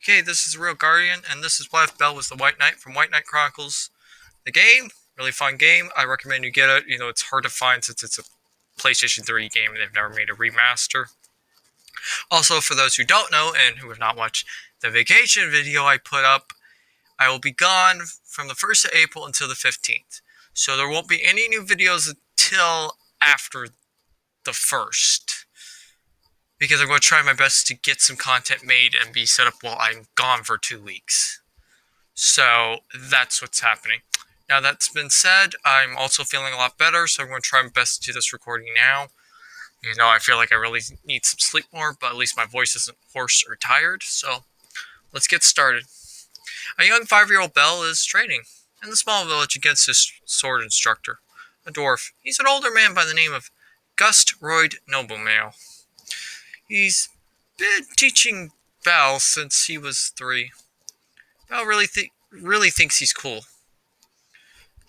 Okay, this is Real Guardian, and this is what if Bell was the White Knight from White Knight Chronicles. The game, really fun game. I recommend you get it. You know, it's hard to find since it's a PlayStation 3 game and they've never made a remaster. Also, for those who don't know and who have not watched the vacation video I put up, I will be gone from the 1st of April until the 15th. So there won't be any new videos until after the 1st. Because I'm going to try my best to get some content made and be set up while I'm gone for 2 weeks. So that's what's happening. Now that's been said, I'm also feeling a lot better, so I'm going to try my best to do this recording now. You know, I feel like I really need some sleep more, but at least my voice isn't hoarse or tired, so let's get started. A young 5-year-old Belle is training in the small village against his sword instructor, a dwarf. He's an older man by the name of Gust Royd Noblemale. He's been teaching Belle since he was 3. Belle really thinks he's cool.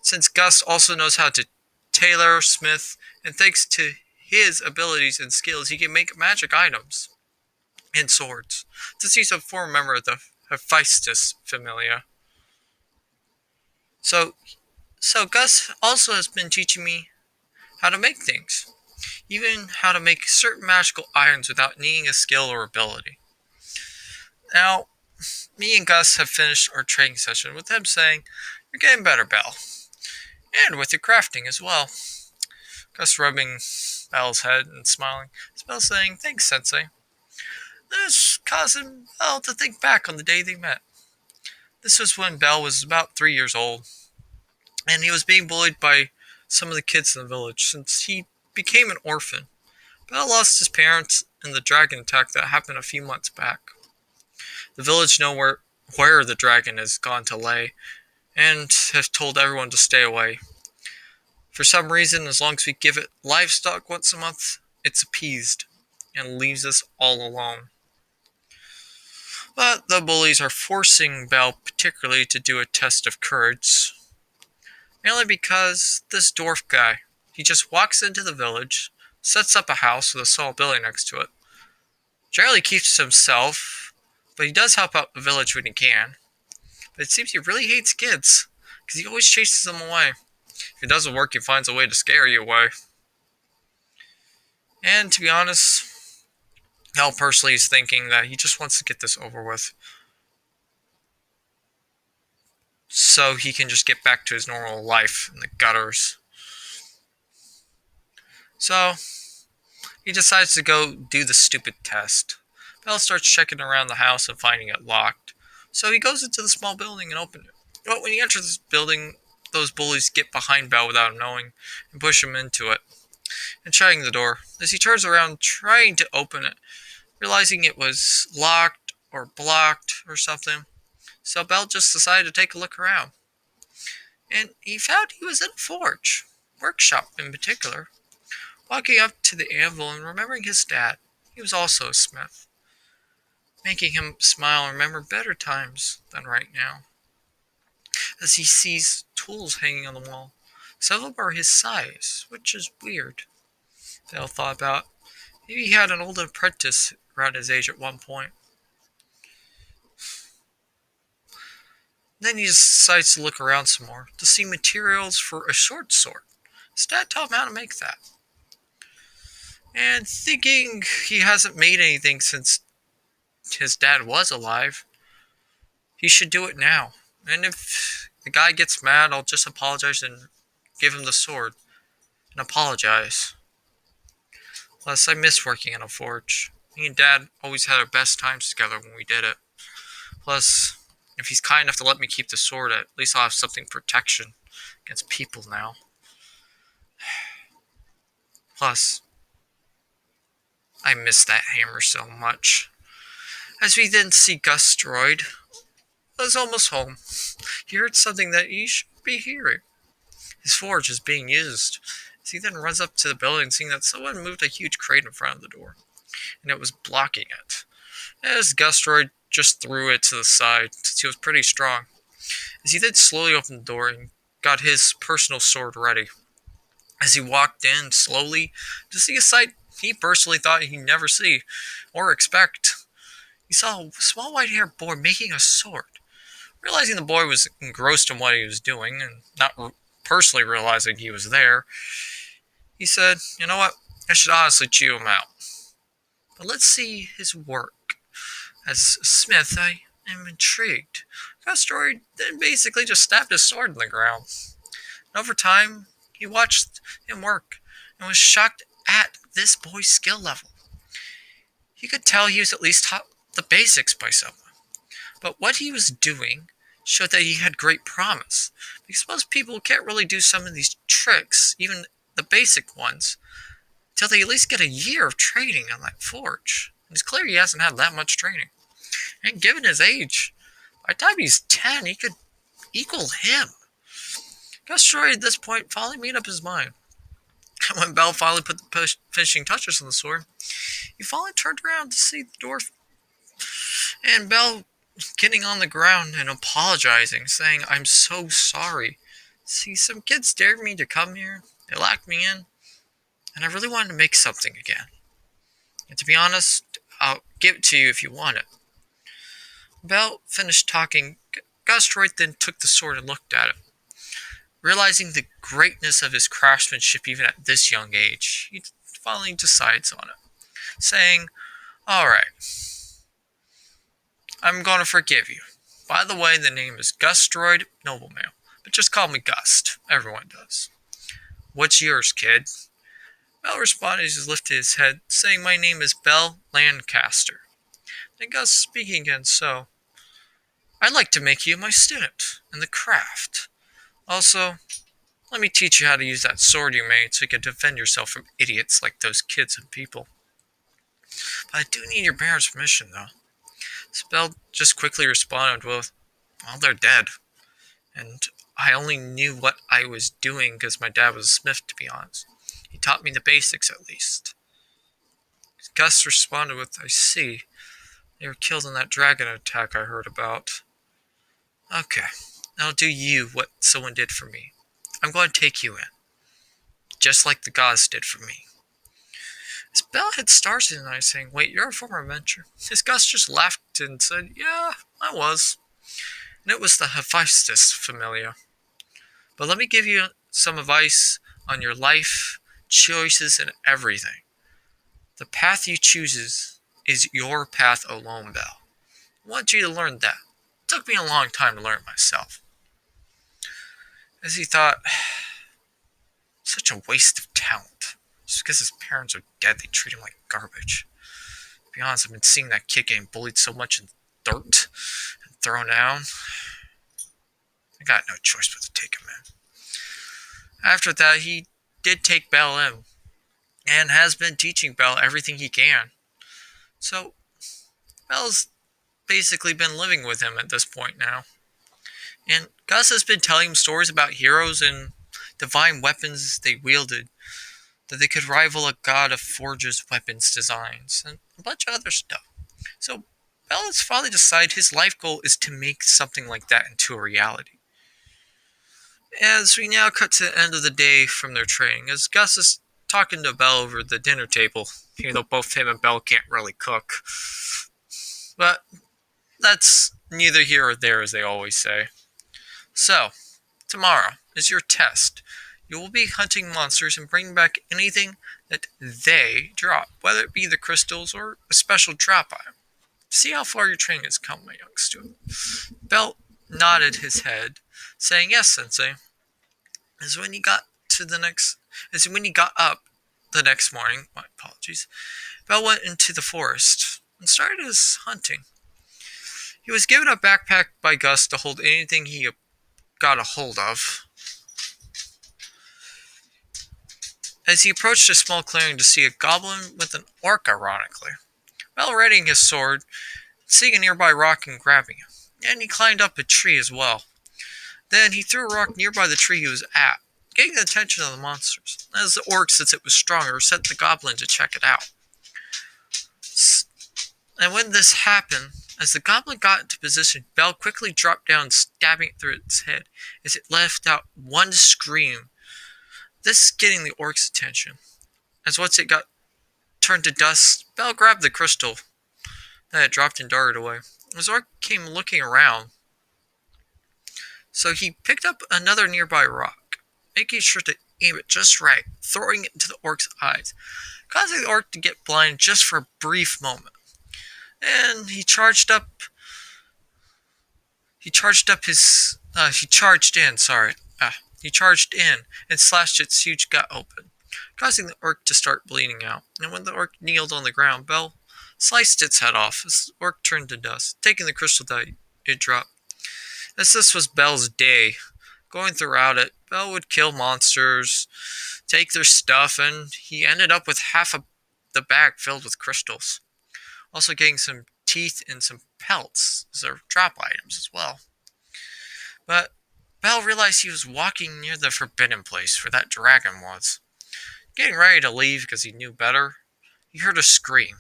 Since Gus also knows how to tailor, smith, and thanks to his abilities and skills, he can make magic items and swords. Since he's a former member of the Hephaestus Familia. So Gus also has been teaching me how to make things. Even how to make certain magical items without needing a skill or ability. Now, me and Gus have finished our training session with him saying, "You're getting better, Belle. And with your crafting as well." Gus rubbing Belle's head and smiling. Belle saying, "Thanks, Sensei." This causing Belle to think back on the day they met. This was when Belle was about 3 years old, and he was being bullied by some of the kids in the village since he became an orphan. Belle lost his parents in the dragon attack that happened a few months back. The village know where the dragon has gone to lay, and have told everyone to stay away. For some reason, as long as we give it livestock once a month, it's appeased and leaves us all alone. But the bullies are forcing Belle particularly to do a test of courage. Mainly because this dwarf guy, he just walks into the village, sets up a house with a small building next to it. Generally keeps to himself, but he does help out the village when he can. But it seems he really hates kids, because he always chases them away. If it doesn't work, he finds a way to scare you away. And to be honest, Hal personally is thinking that he just wants to get this over with, so he can just get back to his normal life in the gutters. So, he decides to go do the stupid test. Belle starts checking around the house and finding it locked. So he goes into the small building and opens it. But when he enters this building, those bullies get behind Belle without him knowing and push him into it and shutting the door. As he turns around trying to open it, realizing it was locked or blocked or something. So Belle just decided to take a look around. And he found he was in a forge, workshop in particular. Walking up to the anvil and remembering his dad, he was also a smith, making him smile and remember better times than right now. As he sees tools hanging on the wall, some of them are his size, which is weird. Belle thought about, maybe he had an old apprentice around his age at one point. Then he decides to look around some more to see materials for a short sword. His dad taught him how to make that. And thinking he hasn't made anything since his dad was alive, he should do it now. And if the guy gets mad, I'll just apologize and give him the sword and apologize. Plus, I miss working in a forge. Me and Dad always had our best times together when we did it. Plus, if he's kind enough to let me keep the sword, at least I'll have something protection against people now. Plus, I miss that hammer so much. As we then see Gus Droid was almost home. He heard something that he should be hearing. His forge is being used. As he then runs up to the building, seeing that someone moved a huge crate in front of the door, and it was blocking it. As Gus Droid just threw it to the side, since he was pretty strong. As he then slowly opened the door and got his personal sword ready. As he walked in slowly to see a sight he personally thought he'd never see or expect. he saw a small white-haired boy making a sword. Realizing the boy was engrossed in what he was doing and not personally realizing he was there, he said, "You know what? I should honestly chew him out. But let's see his work. As a smith, I am intrigued." Gastroid then basically just stabbed his sword in the ground. And over time, he watched him work and was shocked at this boy's skill level. He could tell he was at least taught the basics by someone. But what he was doing showed that he had great promise. Because most people can't really do some of these tricks, even the basic ones, until they at least get a year of training on that forge. And it's clear he hasn't had that much training. And given his age, by the time he's 10, he could equal him. Gastroid at this point finally made up his mind. And when Bell finally put the finishing touches on the sword, he finally turned around to see the dwarf. And Bell getting on the ground and apologizing, saying, "I'm so sorry. See, some kids dared me to come here. They locked me in. And I really wanted to make something again. And to be honest, I'll give it to you if you want it." Bell finished talking. Gastroid then took the sword and looked at it. Realizing the greatness of his craftsmanship even at this young age, he finally decides on it, saying, "Alright, I'm going to forgive you. By the way, the name is Gustroid Noblemale, but just call me Gust. Everyone does. What's yours, kid?" Bell responded as he lifted his head, saying, "My name is Bell Lancaster." Then Gust speaking again, "So, I'd like to make you my student in the craft. Also, let me teach you how to use that sword you made so you can defend yourself from idiots like those kids and people. But I do need your parents' permission, though." Bell just quickly responded with, "Well, they're dead. And I only knew what I was doing because my dad was a smith, to be honest. He taught me the basics, at least." Gus responded with, "I see. They were killed in that dragon attack I heard about. Okay, I'll do you what someone did for me. I'm going to take you in, just like the gods did for me." As Bell had stars in his eyes, saying, "Wait, you're a former adventurer?" His Gus just laughed and said, "Yeah, I was. And it was the Hephaestus familia. But let me give you some advice on your life, choices, and everything. The path you choose is your path alone, Bell. I want you to learn that. It took me a long time to learn it myself." As he thought, such a waste of talent. Just because his parents are dead, they treat him like garbage. To be honest, I've been seeing that kid getting bullied so much in dirt and thrown down. I got no choice but to take him in. After that, he did take Bell in, and has been teaching Bell everything he can. So, Bell's basically been living with him at this point now. And Gus has been telling him stories about heroes and divine weapons they wielded, that they could rival a god of forges weapons designs, and a bunch of other stuff. So, Bell has finally decided his life goal is to make something like that into a reality. As we now cut to the end of the day from their training, as Gus is talking to Bell over the dinner table, even though both him and Bell can't really cook. But that's neither here or there, as they always say. So, tomorrow is your test. You will be hunting monsters and bringing back anything that they drop, whether it be the crystals or a special drop item. See how far your training has come, my young student. Bell nodded his head, saying, "Yes, Sensei." As when he got up the next morning, my apologies, Bell went into the forest and started his hunting. He was given a backpack by Gus to hold anything he got a hold of. As he approached a small clearing to see a goblin with an orc, ironically, Bell readying his sword, seeing a nearby rock and grabbing it, and he climbed up a tree as well. Then he threw a rock nearby the tree he was at, getting the attention of the monsters. As the orc, since it was stronger, sent the goblin to check it out. And when this happened, as the goblin got into position, Bell quickly dropped down, stabbing it through its head, as it left out one scream. This getting the orc's attention. As once it got turned to dust, Bell grabbed the crystal Then it dropped and darted away. His orc came looking around, so he picked up another nearby rock, making sure to aim it just right, throwing it into the orc's eyes, causing the orc to get blind just for a brief moment. And he charged in, he charged in and slashed its huge gut open, causing the orc to start bleeding out. And when the orc kneeled on the ground, Bell sliced its head off as the orc turned to dust, taking the crystal that it dropped. As this was Bell's day, going throughout it, Bell would kill monsters, take their stuff, and he ended up with half of the bag filled with crystals. Also getting some teeth and some pelts as their drop items as well. But Bell realized he was walking near the forbidden place where that dragon was. Getting ready to leave because he knew better, he heard a scream.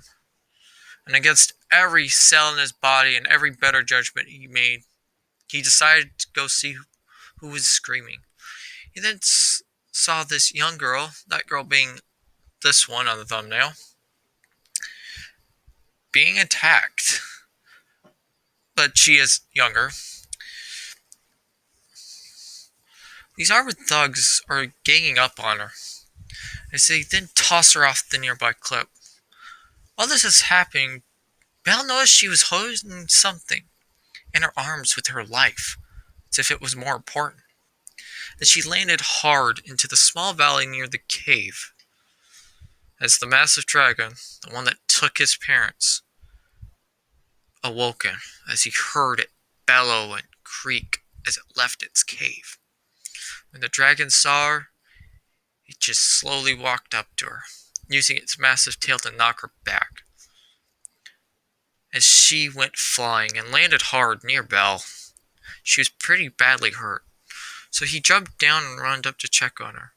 And against every cell in his body and every better judgment he made, he decided to go see who was screaming. He then saw this young girl, that girl being this one on the thumbnail, being attacked. But she is younger. These armored thugs are ganging up on her, as they then toss her off the nearby cliff. While this is happening, Belle noticed she was holding something in her arms with her life, as if it was more important. As she landed hard into the small valley near the cave, as the massive dragon, the one that took his parents, awoken as he heard it bellow and creak as it left its cave. When the dragon saw her, it just slowly walked up to her, using its massive tail to knock her back. As she went flying and landed hard near Belle, she was pretty badly hurt, so he jumped down and ran up to check on her,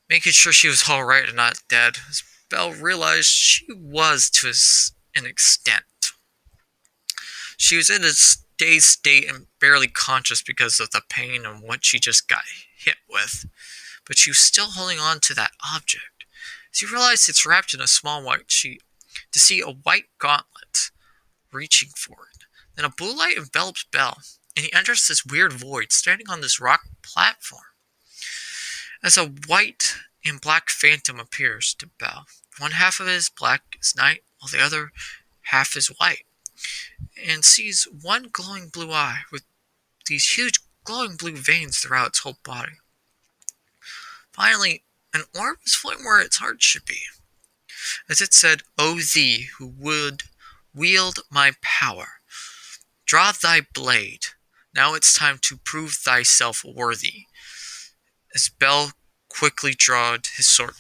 making sure she was alright and not dead, as Belle realized she was to an extent. She was in a dazed state and barely conscious because of the pain and what she just got hit with, but she was still holding on to that object. As you realize it's wrapped in a small white sheet, to see a white gauntlet reaching for it. Then a blue light envelops Belle, and he enters this weird void standing on this rock platform. As a white and black phantom appears to Belle, one half of it is black as night, while the other half is white, and sees one glowing blue eye with these huge glowing blue veins throughout its whole body. Finally, an orb is floating where its heart should be, as it said, "O thee who would wield my power, draw thy blade. Now it's time to prove thyself worthy." As Bell quickly drawed his sword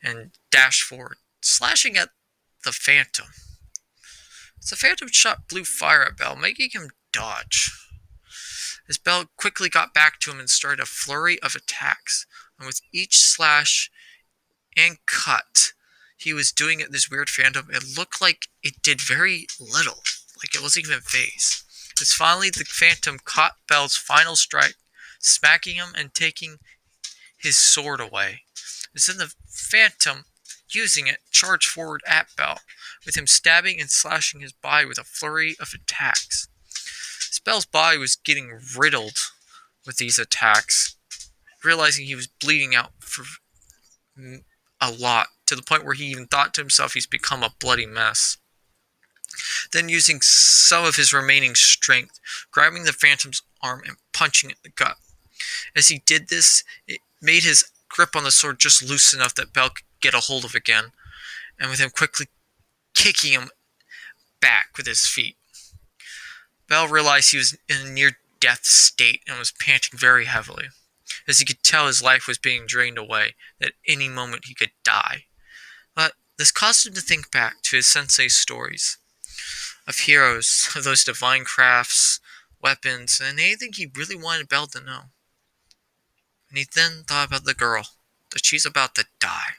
and dashed forward, slashing at the phantom. As the phantom shot blue fire at Bell, making him dodge. As Bell quickly got back to him and started a flurry of attacks, and with each slash and cut he was doing at this weird phantom, it looked like it did very little, like it wasn't even phased. As finally the phantom caught Bell's final strike, smacking him and taking his sword away. As then the phantom, using it, charged forward at Bell, with him stabbing and slashing his body with a flurry of attacks. As Bell's body was getting riddled with these attacks, realizing he was bleeding out for a lot, to the point where he even thought to himself he's become a bloody mess. Then using some of his remaining strength, grabbing the phantom's arm and punching it in the gut. As he did this, it made his grip on the sword just loose enough that Bell could get a hold of it again, and with him quickly kicking him back with his feet. Bell realized he was in a near-death state and was panting very heavily, as he could tell his life was being drained away, that at any moment he could die. But this caused him to think back to his sensei's stories of heroes, of those divine crafts, weapons, and anything he really wanted Bell to know. And he then thought about the girl, that she's about to die.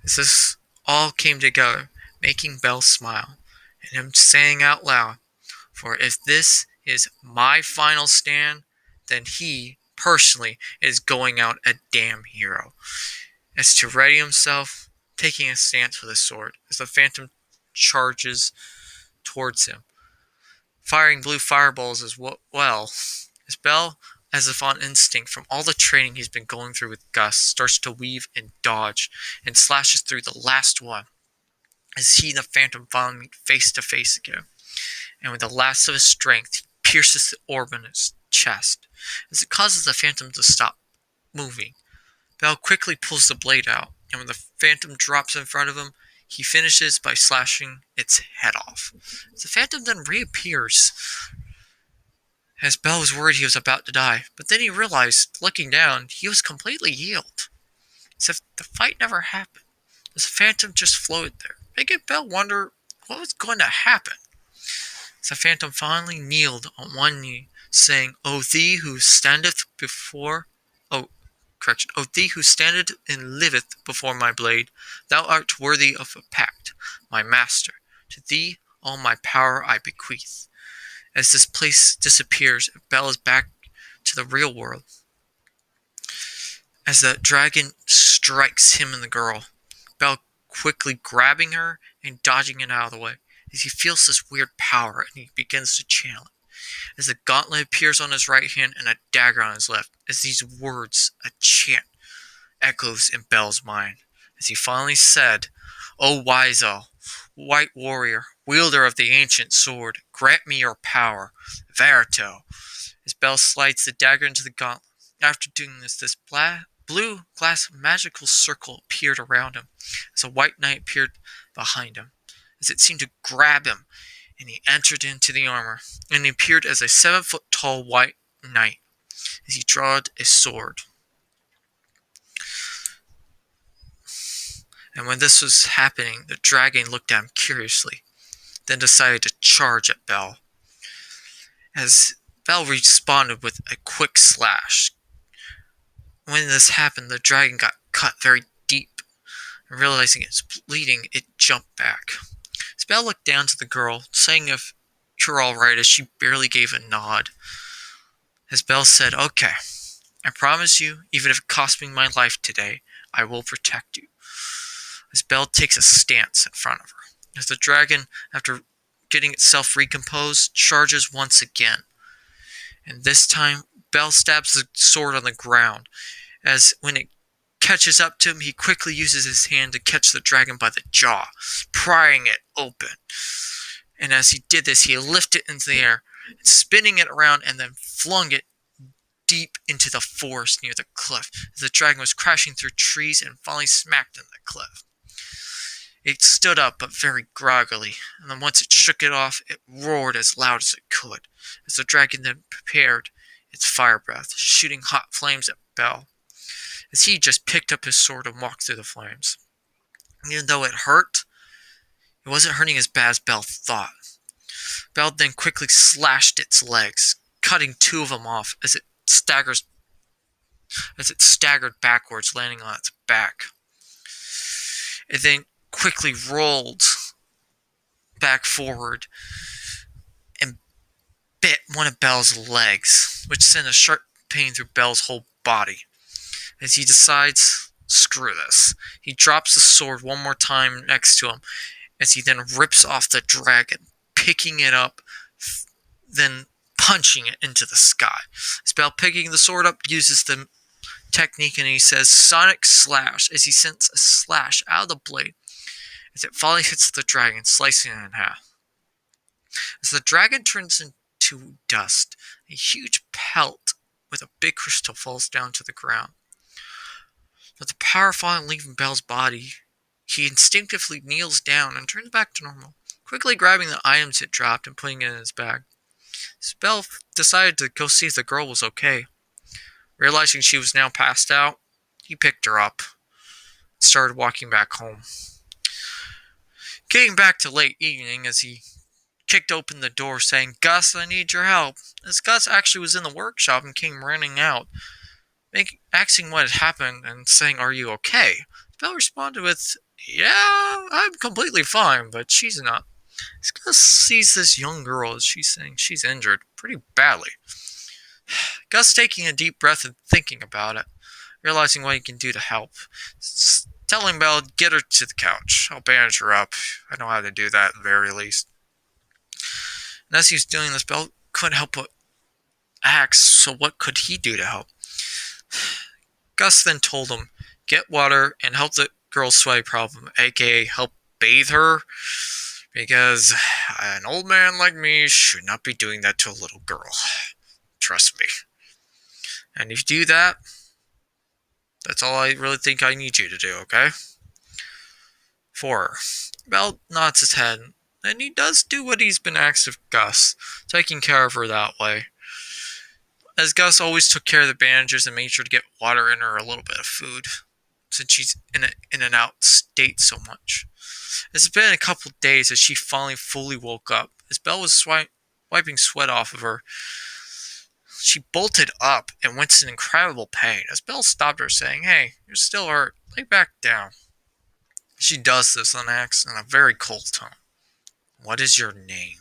As this all came together, making Bell smile, and him saying out loud, "For if this is my final stand, then he, personally, is going out a damn hero." As to ready himself, taking a stance with his sword, as the phantom charges towards him, firing blue fireballs as well. As Bell, as if on instinct from all the training he's been going through with Gus, starts to weave and dodge and slashes through the last one, as he and the Phantom finally meet face to face again. And with the last of his strength, he pierces the orb in his chest, as it causes the Phantom to stop moving. Bell quickly pulls the blade out, and when the Phantom drops in front of him, he finishes by slashing its head off. The Phantom then reappears, as Bell was worried he was about to die, but then he realized, looking down, he was completely healed, as if the fight never happened, as the Phantom just floated there, making Bell wonder what was going to happen. As the Phantom finally kneeled on one knee, saying, O thee who standeth and liveth before my blade, thou art worthy of a pact, my master. To thee all my power I bequeath. As this place disappears, Bell is back to the real world. As the dragon strikes him and the girl, Bell quickly grabbing her and dodging it out of the way, as he feels this weird power and he begins to channel it. As the gauntlet appears on his right hand and a dagger on his left, as these words, a chant, echoes in Bell's mind. As he finally said, O Wizel, white warrior, wielder of the ancient sword, grant me your power, Verito. As Bell slides the dagger into the gauntlet. After doing this blue glass magical circle appeared around him, as a white knight appeared behind him, as it seemed to grab him, and he entered into the armor, and he appeared as a 7-foot-tall white knight, as he drawed a sword. And when this was happening, the dragon looked at him curiously, then decided to charge at Bell. As Bell responded with a quick slash. When this happened, the dragon got cut very deep, and realizing it was bleeding, it jumped back. As Bell looked down to the girl, saying if you're alright, as she barely gave a nod. As Bell said, okay, I promise you, even if it costs me my life today, I will protect you. As Bell takes a stance in front of her, as the dragon, after getting itself recomposed, charges once again. And this time, Bell stabs the sword on the ground, as when it catches up to him, he quickly uses his hand to catch the dragon by the jaw, prying it open. And as he did this, he lifted it into the air, spinning it around, and then flung it deep into the forest near the cliff, as the dragon was crashing through trees and finally smacked into the cliff. It stood up, but very groggily, and then once it shook it off, it roared as loud as it could, as the dragon then prepared its fire breath, shooting hot flames at Bell, as he just picked up his sword and walked through the flames. And even though it hurt, it wasn't hurting as bad as Bell thought. Bell then quickly slashed its legs, cutting 2 of them off as it staggered backwards, landing on its back. It then quickly rolled back forward and bit one of Bell's legs, which sent a sharp pain through Bell's whole body. As he decides, screw this. He drops the sword one more time next to him, as he then rips off the dragon, picking it up, then punching it into the sky. As Bell, picking the sword up, uses the technique, and he says Sonic Slash, as he sends a slash out of the blade, as it finally hits the dragon, slicing it in half. As the dragon turns into dust, a huge pelt with a big crystal falls down to the ground. With the power finally leaving Bell's body, he instinctively kneels down and turns back to normal, quickly grabbing the items it dropped and putting it in his bag. As Bell decided to go see if the girl was okay. Realizing she was now passed out, he picked her up and started walking back home. Getting back to late evening, as he kicked open the door saying, Gus, I need your help. As Gus actually was in the workshop and came running out, asking what had happened and saying, are you okay? Bell responded with, yeah, I'm completely fine, but she's not. As Gus sees this young girl, as she's saying she's injured pretty badly. Gus taking a deep breath and thinking about it, realizing what he can do to help, telling Belle, get her to the couch. I'll bandage her up. I know how to do that at the very least. And as he was doing this, Belle couldn't help but ask, so what could he do to help? Gus then told him, get water and help the girl's sweaty problem, aka help bathe her, because an old man like me should not be doing that to a little girl. Trust me. And if you do that, that's all I really think I need you to do, okay? 4. Bell nods his head, and he does do what he's been asked of Gus, taking care of her that way. As Gus always took care of the bandages and made sure to get water in her, a little bit of food, since she's in and out state so much. It's been a couple days as she finally fully woke up. As Belle was wiping sweat off of her, she bolted up and went in incredible pain. As Belle stopped her, saying, hey, you're still hurt. Lay back down. She does this on accident in a very cold tone. What is your name?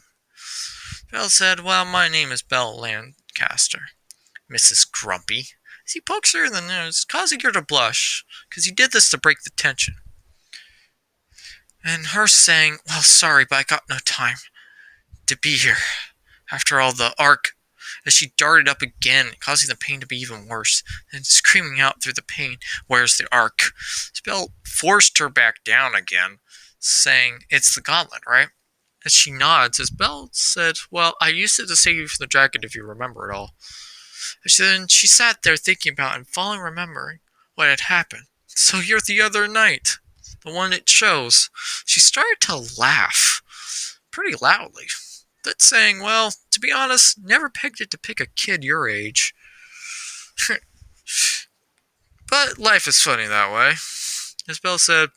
Belle said, well, my name is Belle Lancaster, Mrs. Grumpy. As he pokes her in the nose, causing her to blush, because he did this to break the tension. And her saying, well, sorry, but I got no time to be here. After all, the arc, as she darted up again, causing the pain to be even worse, and screaming out through the pain, where's the arc? Belle forced her back down again, saying, it's the gauntlet, right? As she nods, as Belle said, well, I used it to save you from the dragon if you remember it all. Then she sat there thinking about and finally remembering what had happened. So you're the other knight, the one it chose. She started to laugh, pretty loudly. But saying, well, to be honest, never pegged it to pick a kid your age. But life is funny that way. As Belle said,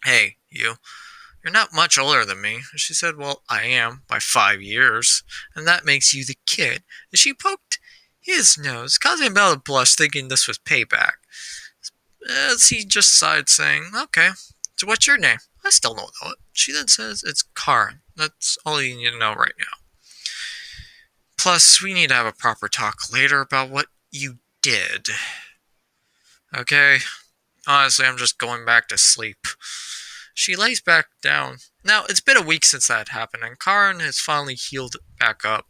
hey, you're not much older than me. She said, well, I am, by 5 years, and that makes you the kid. And she poked his nose, causing Belle to blush, thinking this was payback. As he just sighed, saying, okay, so what's your name? I still don't know it. She then says, it's Karen. That's all you need to know right now. Plus, we need to have a proper talk later about what you did. Okay? Honestly, I'm just going back to sleep. She lays back down. Now, it's been a week since that happened, and Karen has finally healed back up.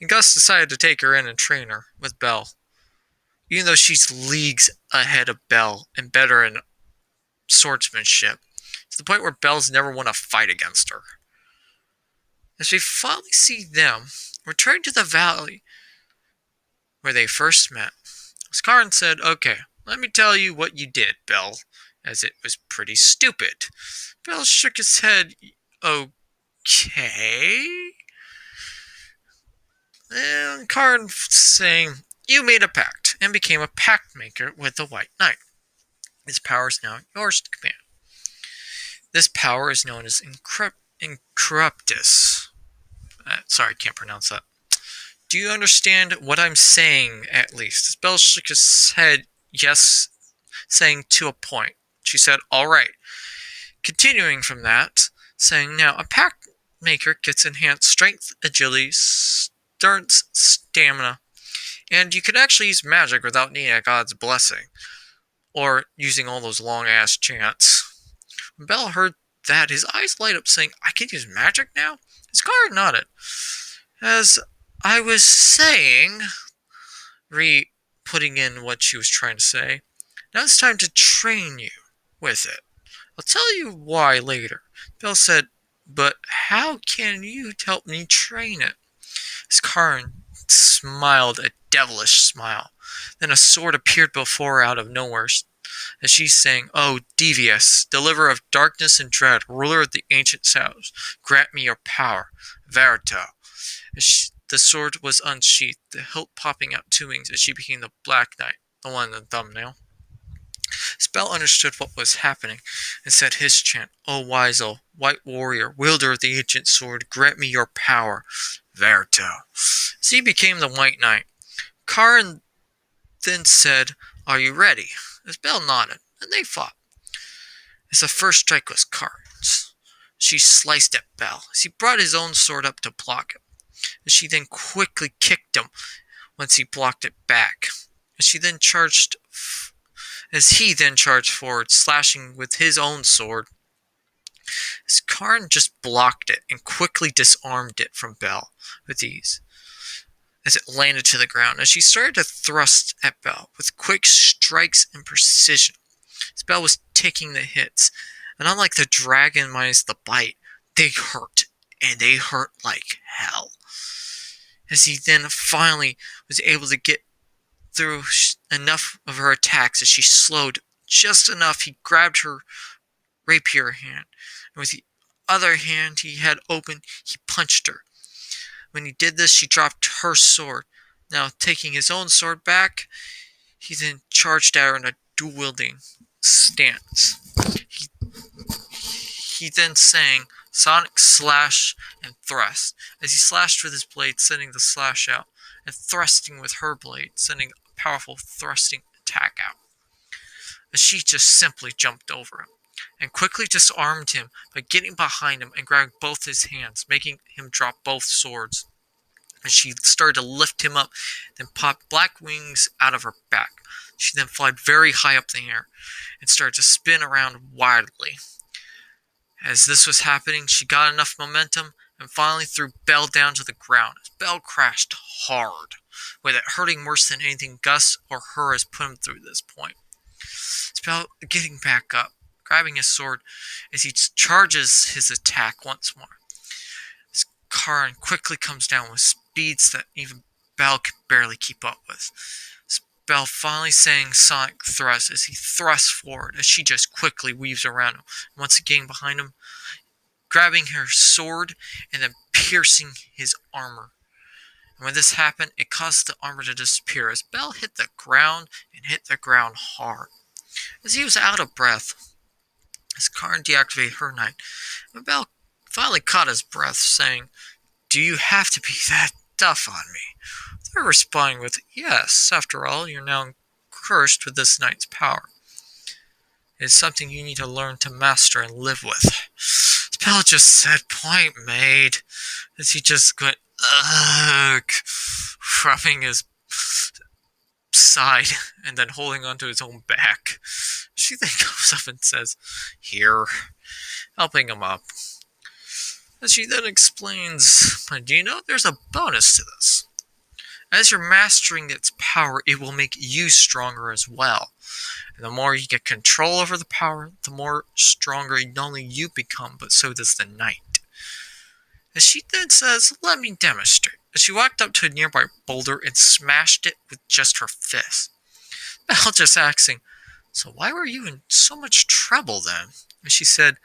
And Gus decided to take her in and train her with Belle. Even though she's leagues ahead of Belle and better in swordsmanship, to the point where Belle's never won a fight against her. As we finally see them return to the valley where they first met, as Karen said, okay, let me tell you what you did, Belle, as it was pretty stupid. Belle shook his head, okay? And Karen saying, you made a pact and became a pact maker with the White Knight. This power is now yours to command. This power is known as Incorruptus. Sorry, I can't pronounce that. Do you understand what I'm saying, at least? As Belle shook his head, yes, saying to a point. She said, alright. Continuing from that, saying, now, a pact maker gets enhanced strength, agility, endurance, stamina, and you can actually use magic without needing a god's blessing, or using all those long-ass chants. When Belle heard that, his eyes light up, saying, I can use magic now? His guard nodded. As I was saying, putting in what she was trying to say, now it's time to train you with it. I'll tell you why later. Belle said, but how can you help me train it? As Karen smiled a devilish smile. Then a sword appeared before her out of nowhere, as she's saying, oh, devious, deliverer of darkness and dread, ruler of the ancient shadows, grant me your power, Verito. As the sword was unsheathed, the hilt popping out 2 wings as she became the Black Knight, the one in the thumbnail. Belle understood what was happening and said his chant, O wise old white warrior, wielder of the ancient sword, grant me your power, Verito. As he became the White Knight, Karen then said, are you ready? As Belle nodded, and they fought. As the first strike was Karen's, she sliced at Belle as he brought his own sword up to block him. As she then quickly kicked him once he blocked it back. As she then charged as he then charged forward, slashing with his own sword. As Karn just blocked it and quickly disarmed it from Bell with ease as it landed to the ground, as she started to thrust at Bell with quick strikes and precision. As Bell was taking the hits, and unlike the dragon minus the bite, they hurt, and they hurt like hell. As he then finally was able to get through enough of her attacks, as she slowed just enough, he grabbed her rapier hand, and with the other hand he had open, he punched her. When he did this, she dropped her sword. Now, taking his own sword back, he then charged at her in a dual-wielding stance. He then sang Sonic Slash and Thrust, as he slashed with his blade, sending the slash out, and thrusting with her blade, sending a powerful thrusting attack out. As she just simply jumped over him, and quickly disarmed him by getting behind him and grabbing both his hands, making him drop both swords. As she started to lift him up, then popped black wings out of her back. She then flew very high up in the air and started to spin around wildly. As this was happening, she got enough momentum and finally threw Bell down to the ground. Bell crashed hard, with it hurting worse than anything Gus or her has put him through this point. Bell getting back up, grabbing his sword as he charges his attack once more. As Karn quickly comes down with speeds that even Bell could barely keep up with. Bell finally sang Sonic Thrust as he thrusts forward, as she just quickly weaves around him, once again behind him, grabbing her sword and then piercing his armor. And when this happened, it caused the armor to disappear as Bell hit the ground and hit the ground hard. As he was out of breath, as Karn deactivated her knight, and Bell finally caught his breath, saying, "Do you have to be that tough on me?" They're responding with, "Yes, after all, you're now cursed with this knight's power. It's something you need to learn to master and live with." Bell just said, "Point made," as he just went, ugh, rubbing his side and then holding onto his own back. She then goes up and says, "Here," helping him up. As she then explains, "Do you know there's a bonus to this? As you're mastering its power, it will make you stronger as well. And the more you get control over the power, the more stronger not only you become, but so does the knight." As she then says, "Let me demonstrate." As she walked up to a nearby boulder and smashed it with just her fist. Bell just asking, "So why were you in so much trouble then?" And she said,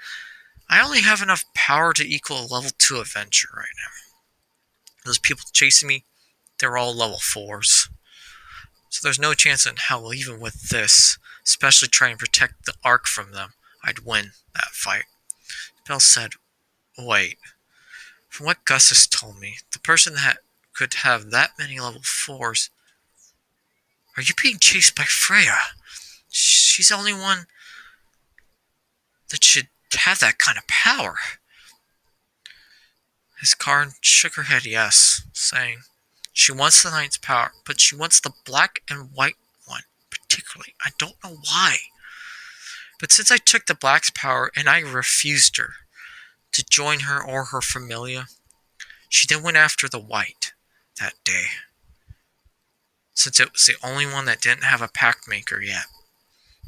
"I only have enough power to equal a level 2 adventure right now. Those people chasing me, they're all level 4s. So there's no chance in hell, even with this, especially trying to protect the Ark from them, I'd win that fight." Bell said, "Wait. From what Gus has told me, the person that could have that many level 4s... Are you being chased by Freya? She's the only one that should have that kind of power." As Karn shook her head yes, saying, "She wants the knight's power, but she wants the black and white one, particularly. I don't know why. But since I took the black's power and I refused her to join her or her familia, she then went after the white that day, since it was the only one that didn't have a pact maker yet.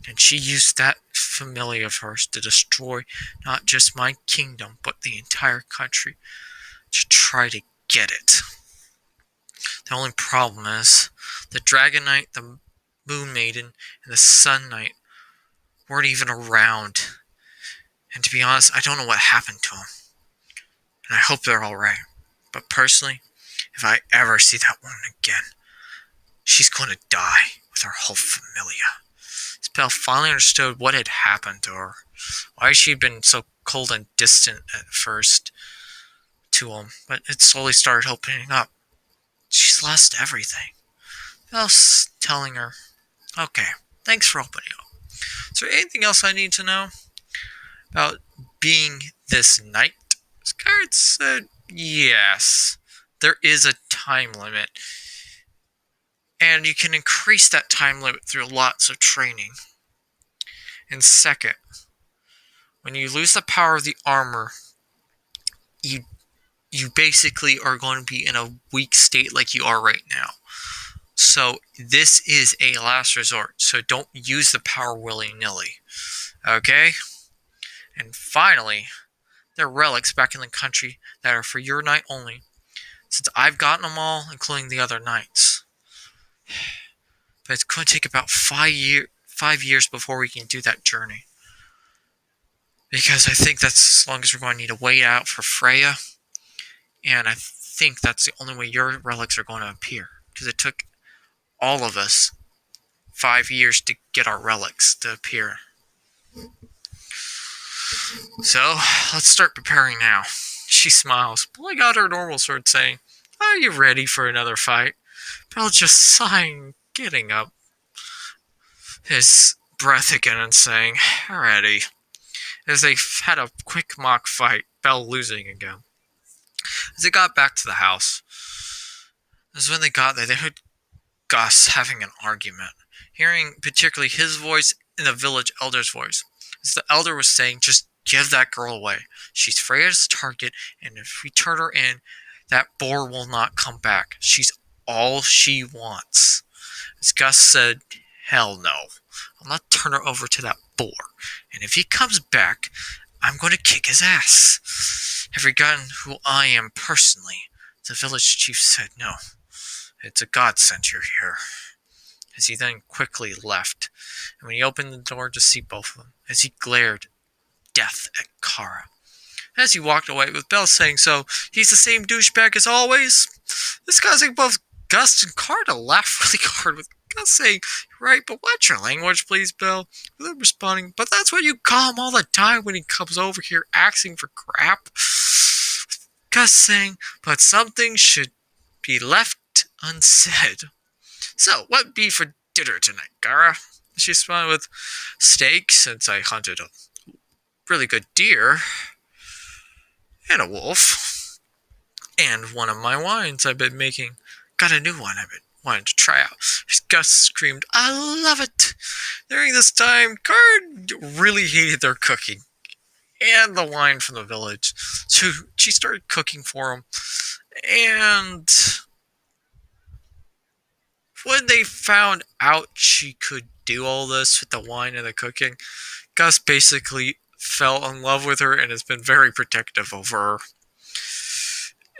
And she used that familia of hers to destroy not just my kingdom, but the entire country, to try to get it. The only problem is, the Dragon Knight, the Moon Maiden, and the Sun Knight weren't even around. And to be honest, I don't know what happened to them. And I hope they're alright. But personally, if I ever see that woman again, she's going to die with her whole familia." Bell finally understood what had happened to her, why she'd been so cold and distant at first to him, but it slowly started opening up. She's lost everything. Bell's telling her, "Okay, thanks for opening up. Is there anything else I need to know about being this knight?" Skyred said, "Yes, there is a time limit, and you can increase that time limit through lots of training. And second, when you lose the power of the armor, you you basically are going to be in a weak state like you are right now. So this is a last resort. So don't use the power willy-nilly. Okay? And finally, there are relics back in the country that are for your knight only. Since I've gotten them all, including the other knights. But it's going to take about 5 years before we can do that journey. Because I think that's as long as we're going to need to wait out for Freya. And I think that's the only way your relics are going to appear. Because it took all of us 5 years to get our relics to appear. So, let's start preparing now. She smiles, pulling out her normal sword, saying, "Are you ready for another fight?" Bell just sighing, getting up, his breath again, and saying, "Ready." As they had a quick mock fight, Bell losing again. As they got back to the house, as when they got there, they heard Gus having an argument, hearing particularly his voice and the village elder's voice. As the elder was saying, "Just give that girl away. She's Freya's target, and if we turn her in, that boar will not come back. She's all she wants." As Gus said, "Hell no. I'll not turn her over to that boar. And if he comes back, I'm going to kick his ass. Have forgotten who I am personally." The village chief said, "No. It's a godsend you're here." As he then quickly left, and when he opened the door to see both of them, as he glared death at Kara. As he walked away, with Bell saying, "So, he's the same douchebag as always?" This causing both Gus and Kara to laugh really hard, with Gus saying, "Right, but watch your language, please, Bell." With him responding, "But that's what you call him all the time when he comes over here asking for crap." Gus saying, "But something should be left unsaid. So, what be for dinner tonight, Kara?" She smiled with, "Steak, since I hunted a really good deer, and a wolf, and one of my wines I've been making. Got a new one I've been wanting to try out." Gus screamed, "I love it!" During this time, Card really hated their cooking and the wine from the village. So she started cooking for him. And when they found out she could do all this with the wine and the cooking, Gus basically fell in love with her and has been very protective over her.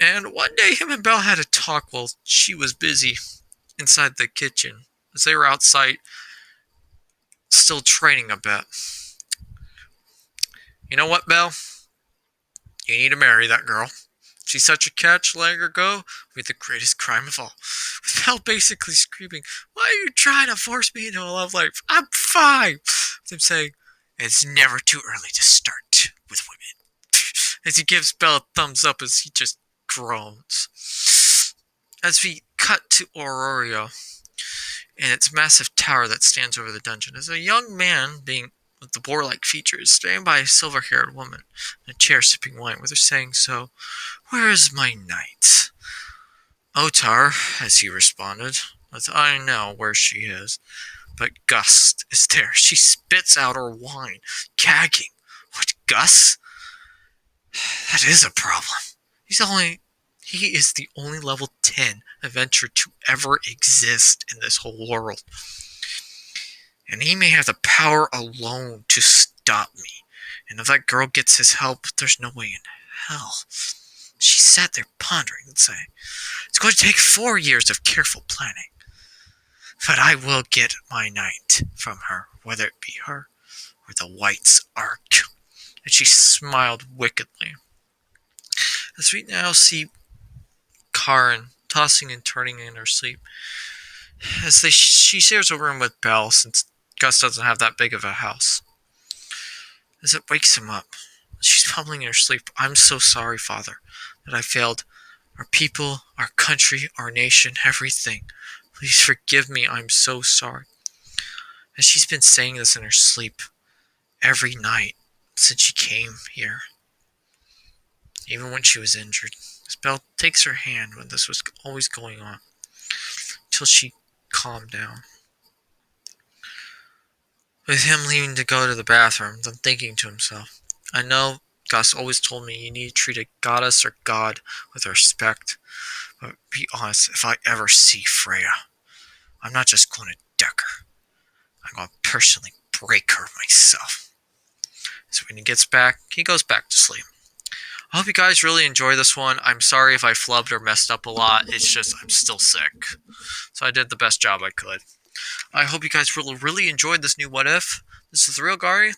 And one day, him and Belle had a talk while she was busy inside the kitchen, as they were outside still training a bit. "You know what, Belle? You need to marry that girl. She's such a catch, letting her go would be the greatest crime of all." With Belle basically screaming, "Why are you trying to force me into a love life? I'm fine!" With him saying, "It's never too early to start with women." As he gives Belle a thumbs up as he just groans. As we cut to Aurora and its massive tower that stands over the dungeon, as a young man being with the boar-like features standing by a silver-haired woman in a chair sipping wine, with her saying, "So, where is my knight?" "Otar," as he responded, as "I know where she is." But Gus is there. She spits out her wine, gagging. "What, Gus? That is a problem. He is the only level 10 adventurer to ever exist in this whole world. And he may have the power alone to stop me. And if that girl gets his help, there's no way in hell." She sat there pondering and saying, "It's going to take 4 years of careful planning. But I will get my knight from her, whether it be her or the White's Ark." And she smiled wickedly. As we now see Karen tossing and turning in her sleep, as she shares a room with Belle, since Gus doesn't have that big of a house. As it wakes him up, she's mumbling in her sleep, "I'm so sorry, Father, that I failed our people, our country, our nation, everything. Please forgive me, I'm so sorry." And she's been saying this in her sleep every night since she came here, even when she was injured. Belle takes her hand when this was always going on, till she calmed down. With him leaving to go to the bathroom, then thinking to himself, I know Gus always told me you need to treat a goddess or god with respect, but be honest, if I ever see Freya, I'm not just going to deck her. I'm going to personally break her myself. So when he gets back, he goes back to sleep. I hope you guys really enjoy this one. I'm sorry if I flubbed or messed up a lot. It's just I'm still sick. So I did the best job I could. I hope you guys really enjoyed this new What If. This is the Real Gary.